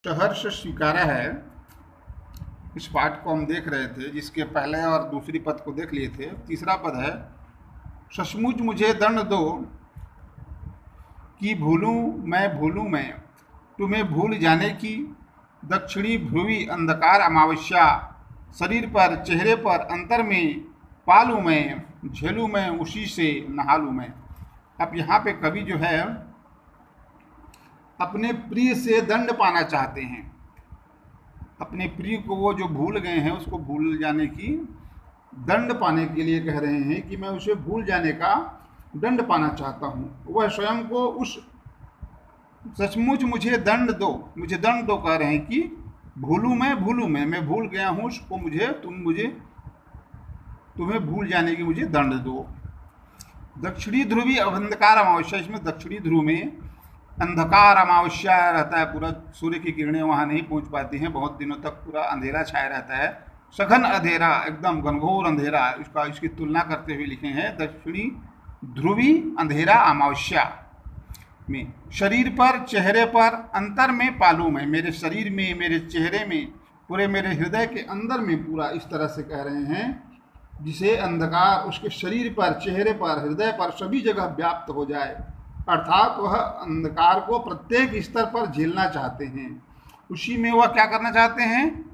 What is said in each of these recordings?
सहर्ष स्वीकारा है। इस पाठ को हम देख रहे थे, जिसके पहले और दूसरी पद को देख लिए थे। तीसरा पद है, सचमुच मुझे दंड दो कि भूलूं मैं तुम्हें भूल जाने की। दक्षिणी ध्रुवी अंधकार अमावस्या, शरीर पर चेहरे पर अंतर में पालूं मैं, झेलूं मैं उसी से नहालूं मैं। अब यहाँ पे कवि जो है अपने प्रिय से दंड पाना चाहते हैं। अपने प्रिय को वो जो भूल गए हैं उसको भूल जाने की दंड पाने के लिए कह रहे हैं कि मैं उसे भूल जाने का दंड पाना चाहता हूँ। वह स्वयं को उस सचमुच मुझे दंड दो, मुझे दंड दो कह रहे हैं कि भूलूं मैं भूल गया हूँ उसको, तुम्हें भूल जाने की मुझे दंड दो। दक्षिणी ध्रुवी अंधकार अमावस्या, इसमें दक्षिणी ध्रुव में अंधकार अमावस्या रहता है। पूरा सूर्य की किरणें वहाँ नहीं पहुँच पाती हैं, बहुत दिनों तक पूरा अंधेरा छाया रहता है। सघन अंधेरा, एकदम घनघोर अंधेरा, इसकी तुलना करते हुए लिखे हैं दक्षिणी ध्रुवी अंधेरा अमावस्या में। शरीर पर चेहरे पर अंतर में पालूं मैं, मेरे शरीर में, मेरे चेहरे में, पूरे मेरे हृदय के अंदर में, पूरा इस तरह से कह रहे हैं जिसे अंधकार उसके शरीर पर, चेहरे पर, हृदय पर सभी जगह व्याप्त हो जाए। अर्थात वह अंधकार को प्रत्येक स्तर पर झेलना चाहते हैं। उसी में वह क्या करना चाहते हैं,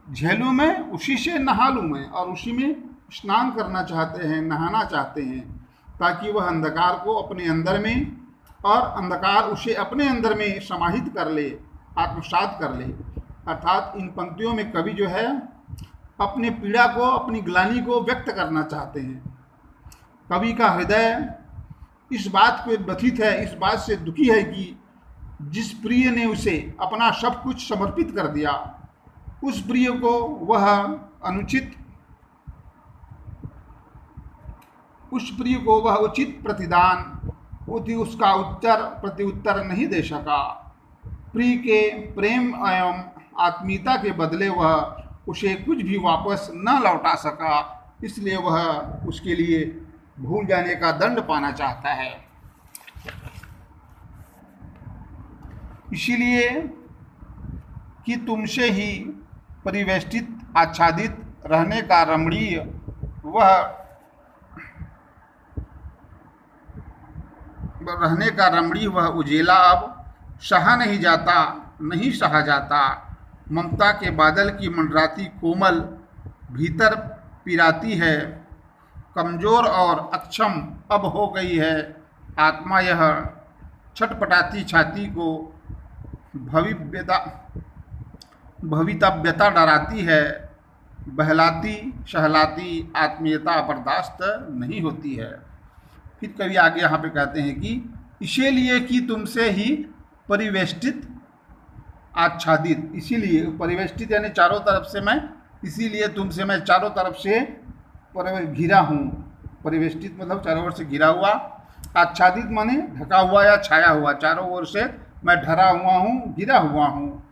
झेलूं मैं उसी से नहा लूं मैं, और उसी में स्नान करना चाहते हैं, नहाना चाहते हैं, ताकि वह अंधकार को अपने अंदर में और अंधकार उसे अपने अंदर में समाहित कर ले, आत्मसात कर ले। अर्थात इन पंक्तियों में कवि जो है अपने पीड़ा को, अपनी ग्लानि को व्यक्त करना चाहते हैं। कवि का हृदय इस बात पे व्यथित है, इस बात से दुखी है कि जिस प्रिय ने उसे अपना सब कुछ समर्पित कर दिया, उस प्रिय को वह उचित प्रतिदान, उसका प्रत्युत्तर नहीं दे सका। प्रिय के प्रेम एवं आत्मीयता के बदले वह उसे कुछ भी वापस न लौटा सका, इसलिए वह उसके लिए भूल जाने का दंड पाना चाहता है। इसीलिए कि तुमसे ही परिवेष्टित आच्छादित रहने का रमणीय वह उजेला अब नहीं सहा जाता। ममता के बादल की मंडराती कोमल भीतर पिराती है, कमजोर और अक्षम अब हो गई है आत्मा। यह छटपटाती छाती को भवितव्यता डराती है, बहलाती सहलाती आत्मीयता बर्दाश्त नहीं होती है। फिर कभी आगे यहाँ पे कहते हैं कि इसीलिए कि तुमसे ही परिवेष्टित आच्छादित, इसीलिए परिवेष्टित यानी चारों तरफ से मैं, इसीलिए तुमसे मैं चारों तरफ से घिरा हूँ। परिवेष्टित मतलब चारों ओर से घिरा हुआ, आच्छादित माने ढका हुआ या छाया हुआ, चारों ओर से मैं ढरा हुआ हूँ, घिरा हुआ हूँ।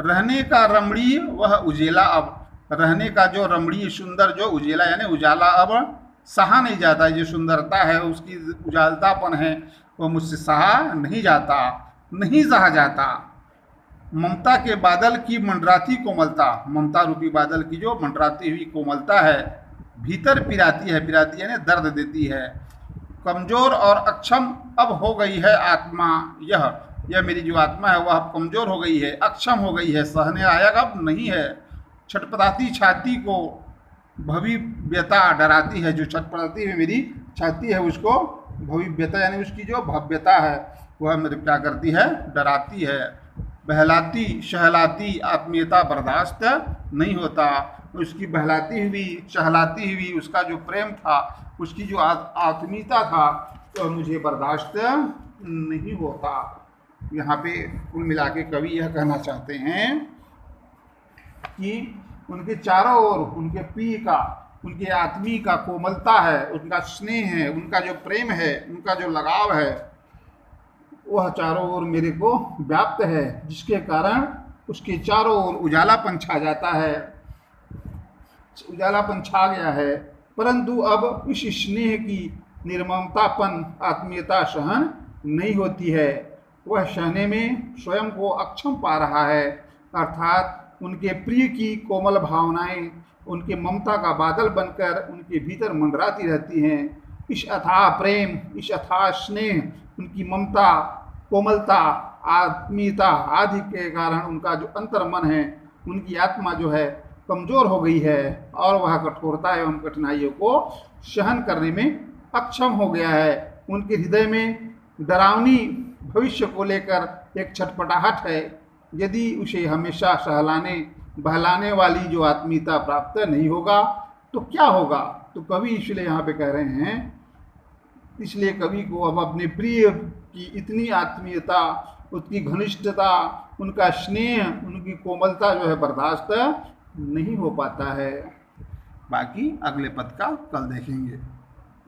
रहने का रमणीय वह उजेला अब, रहने का जो रमणीय सुंदर जो उजेला यानी उजाला अब सहा नहीं जाता। जो सुंदरता है, उसकी उजालतापन है, वह मुझसे सहा नहीं जाता। ममता के बादल की मंडराती कोमलता, ममता रूपी बादल की जो मंडराती हुई कोमलता है, भीतर पिराती है, पिराती यानी दर्द देती है। कमजोर और अक्षम अब हो गई है आत्मा, यह मेरी जो आत्मा है वह अब कमजोर हो गई है, अक्षम हो गई है, सहने लायक अब नहीं है। छटपटाती छाती को भविव्यता डराती है, जो छटपटाती है मेरी छाती है उसको भविव्यता यानी उसकी जो भव्यता है वह मेरे क्या करती है, डराती है। बहलाती सहलाती आत्मीयता बर्दाश्त नहीं होता, उसकी बहलाती हुई सहलाती हुई उसका जो प्रेम था, उसकी जो आत्मीयता था, तो मुझे बर्दाश्त नहीं होता। यहाँ पे कुल मिला के कवि यह कहना चाहते हैं कि उनके चारों ओर उनके प्रिय का, उनके आत्मीय का कोमलता है, उनका स्नेह है, उनका जो प्रेम है, उनका जो लगाव है, वह चारों ओर मेरे को व्याप्त है, जिसके कारण उसके चारों ओर उजालापन छा जाता है, उजालापन छा गया है। परंतु अब इस स्नेह की निर्ममतापन आत्मीयता सहन नहीं होती है। वह सहने में स्वयं को अक्षम पा रहा है, अर्थात उनके प्रिय की कोमल भावनाएं उनके ममता का बादल बनकर उनके भीतर मंडराती रहती हैं। इस अथाह प्रेम, इस अथाह स्नेह, उनकी ममता, कोमलता, आत्मीयता आदि के कारण उनका जो अंतर्मन है, उनकी आत्मा जो है कमजोर हो गई है और वह कठोरता एवं कठिनाइयों को सहन करने में अक्षम हो गया है। उनके हृदय में डरावनी भविष्य को लेकर एक छटपटाहट है। यदि उसे हमेशा सहलाने बहलाने वाली जो आत्मीयता प्राप्त नहीं होगा तो क्या होगा? तो कवि इसलिए यहाँ पे कह रहे हैं, इसलिए कवि को अब अपने प्रिय की इतनी आत्मीयता, उसकी घनिष्ठता, उनका स्नेह, उनकी कोमलता जो है बर्दाश्त नहीं हो पाता है। बाकी अगले पद का कल देखेंगे।